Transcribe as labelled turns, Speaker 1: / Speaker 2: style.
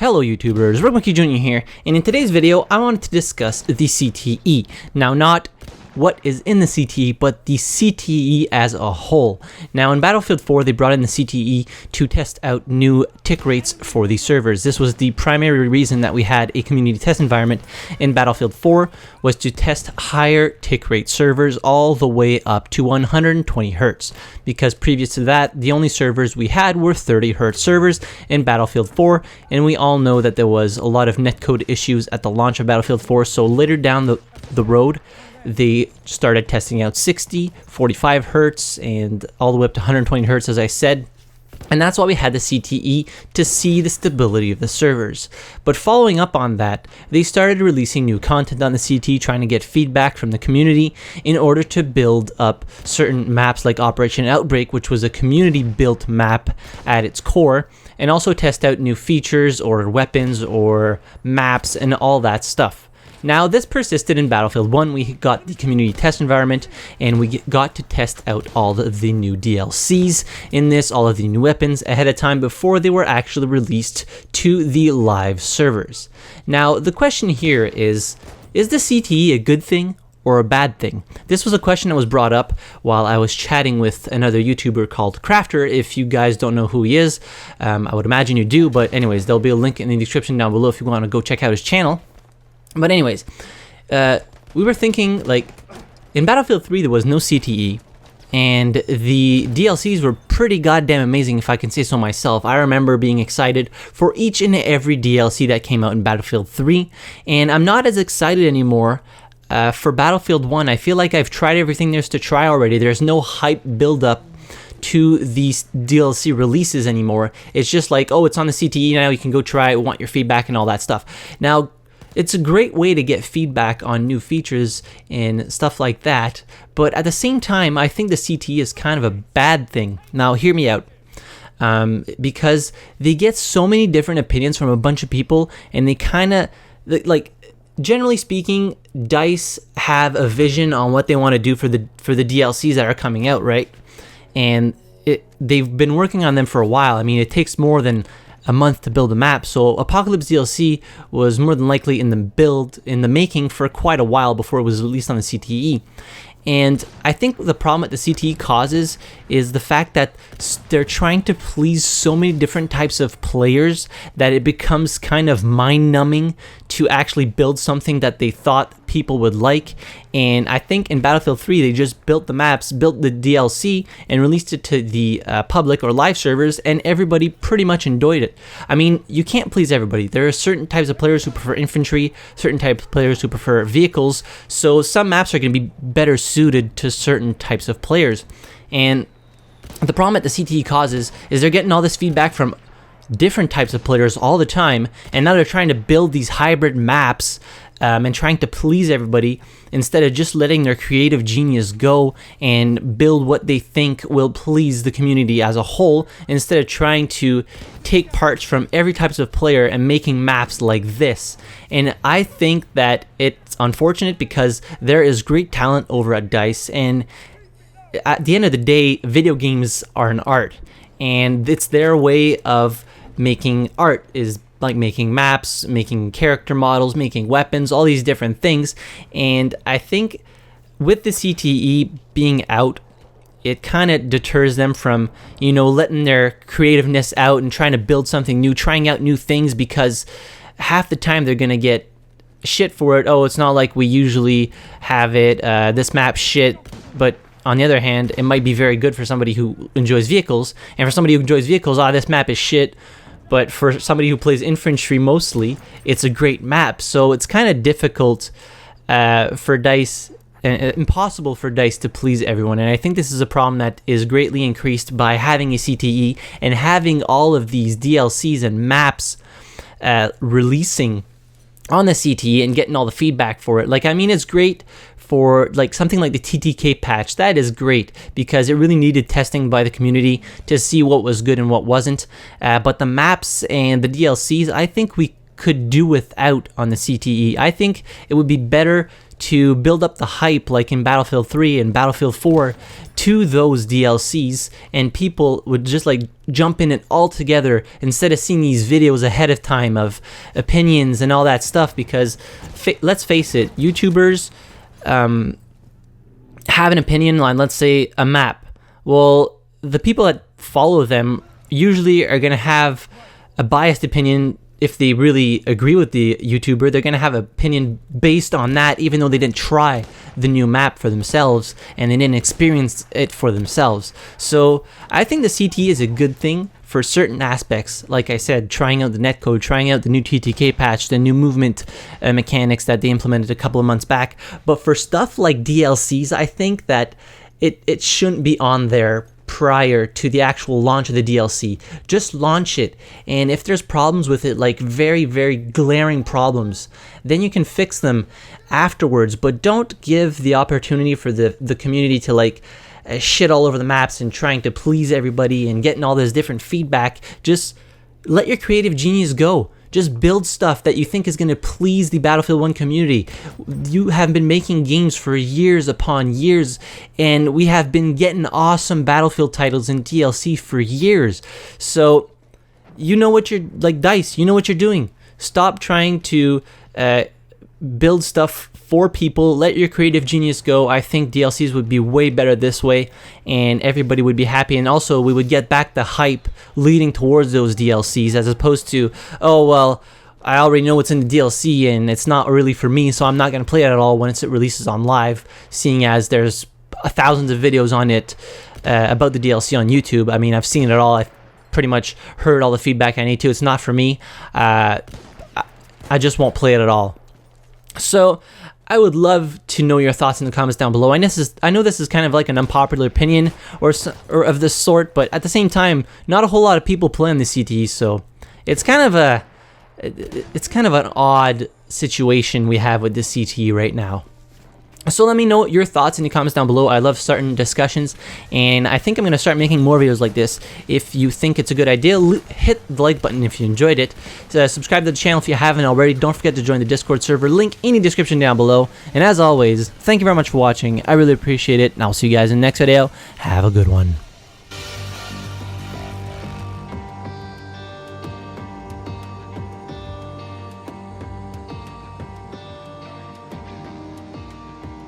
Speaker 1: Hello YouTubers, RogueMonkeyJr here, and in today's video I wanted to discuss the CTE. Now, not what is in the CTE, but the CTE as a whole. Now, in Battlefield 4 they brought in the CTE to test out new tick rates for the servers. This was the primary reason that we had a community test environment in Battlefield 4, was to test higher tick rate servers all the way up to 120 Hz, because previous to that the only servers we had were 30 Hz servers in Battlefield 4, and we all know that there was a lot of netcode issues at the launch of Battlefield 4. So later down the road they started testing out 60, 45 Hz, and all the way up to 120 Hz, as I said. And that's why we had the CTE, to see the stability of the servers. But following up on that, they started releasing new content on the CTE, trying to get feedback from the community in order to build up certain maps like Operation Outbreak, which was a community-built map at its core, and also test out new features or weapons or maps and all that stuff. Now, this persisted in Battlefield 1. We got the community test environment, and we got to test out all of the new DLCs in this, all of the new weapons ahead of time before they were actually released to the live servers. Now, the question here is the CTE a good thing or a bad thing? This was a question that was brought up while I was chatting with another YouTuber called Crafter. If you guys don't know who he is, I would imagine you do, but anyways, there'll be a link in the description down below if you want to go check out his channel. But anyways, we were thinking, like, in Battlefield 3 there was no CTE, and the DLCs were pretty goddamn amazing, if I can say so myself. I remember being excited for each and every DLC that came out in Battlefield 3, and I'm not as excited anymore for Battlefield 1. I feel like I've tried everything there's to try already. There's no hype build-up to these DLC releases anymore. It's just like, oh, it's on the CTE now, you can go try it, want your feedback and all that stuff. Now, it's a great way to get feedback on new features and stuff like that, but at the same time, I think the CTE is kind of a bad thing. Now, hear me out. Because they get so many different opinions from a bunch of people, and they kind of, like, generally speaking, DICE have a vision on what they want to do for the DLCs that are coming out, right? And they've been working on them for a while. I mean, it takes more than a month to build a map, so Apocalypse DLC was more than likely in the making for quite a while before it was released on the CTE. And I think the problem that the CTE causes is the fact that they're trying to please so many different types of players that it becomes kind of mind-numbing to actually build something that they thought people would like. And I think in Battlefield 3 they just built the maps, built the DLC, and released it to the public or live servers, and everybody pretty much enjoyed it. I mean, you can't please everybody. There are certain types of players who prefer infantry, certain types of players who prefer vehicles, so some maps are going to be better suited to certain types of players. And the problem that the CTE causes is they're getting all this feedback from different types of players all the time, and now they're trying to build these hybrid maps and trying to please everybody instead of just letting their creative genius go and build what they think will please the community as a whole, instead of trying to take parts from every type of player and making maps like this. And I think that it's unfortunate because there is great talent over at DICE, and at the end of the day, video games are an art, and it's their way of making art, is like making maps, making character models, making weapons, all these different things. And I think with the CTE being out, it kind of deters them from, you know, letting their creativeness out and trying to build something new, trying out new things, because half the time they're gonna get shit for it. Oh, it's not like we usually have it, this map's shit. But on the other hand, it might be very good for somebody who enjoys vehicles, and for somebody who enjoys vehicles, this map is shit. But for somebody who plays infantry mostly, it's a great map. So it's kind of difficult for DICE, impossible for DICE to please everyone. And I think this is a problem that is greatly increased by having a CTE and having all of these DLCs and maps releasing on the CTE and getting all the feedback for it. Like, I mean, it's great for like something like the TTK patch. That is great because it really needed testing by the community to see what was good and what wasn't. But the maps and the DLCs, I think we could do without on the CTE. I think it would be better to build up the hype like in Battlefield 3 and Battlefield 4 to those DLCs, and people would just like jump in it all together instead of seeing these videos ahead of time of opinions and all that stuff. Because let's face it, YouTubers have an opinion on, let's say, a map. Well, the people that follow them usually are going to have a biased opinion. If they really agree with the YouTuber, they're going to have an opinion based on that, even though they didn't try the new map for themselves and they didn't experience it for themselves. So I think the CTE is a good thing for certain aspects. Like I said, trying out the netcode, trying out the new TTK patch, the new movement mechanics that they implemented a couple of months back. But for stuff like DLCs, I think that it shouldn't be on there prior to the actual launch of the DLC. Just launch it, and if there's problems with it, like very, very glaring problems, then you can fix them afterwards. But don't give the opportunity for the community to like shit all over the maps and trying to please everybody and getting all this different feedback. Just let your creative genius go. Just build stuff that you think is going to please the Battlefield 1 community. You have been making games for years upon years, and we have been getting awesome Battlefield titles and DLC for years. So, you know what you're, like DICE, you know what you're doing. Stop trying to build stuff for people. Let your creative genius go. I think DLCs would be way better this way, and everybody would be happy. And also, we would get back the hype leading towards those DLCs, as opposed to, oh well, I already know what's in the DLC and it's not really for me, so I'm not going to play it at all once it releases on live, seeing as there's thousands of videos on it about the DLC on YouTube. I mean, I've seen it all. I've pretty much heard all the feedback I need to. It's not for me. I just won't play it at all. So I would love to know your thoughts in the comments down below. I know this is kind of like an unpopular opinion or of this sort, but at the same time, not a whole lot of people play on the CTE, so it's kind of an odd situation we have with the CTE right now. So let me know your thoughts in the comments down below. I love starting discussions, and I think I'm going to start making more videos like this. If you think it's a good idea, hit the like button if you enjoyed it. Subscribe to the channel if you haven't already. Don't forget to join the Discord server, link in the description down below. And as always, thank you very much for watching. I really appreciate it, and I'll see you guys in the next video. Have a good one.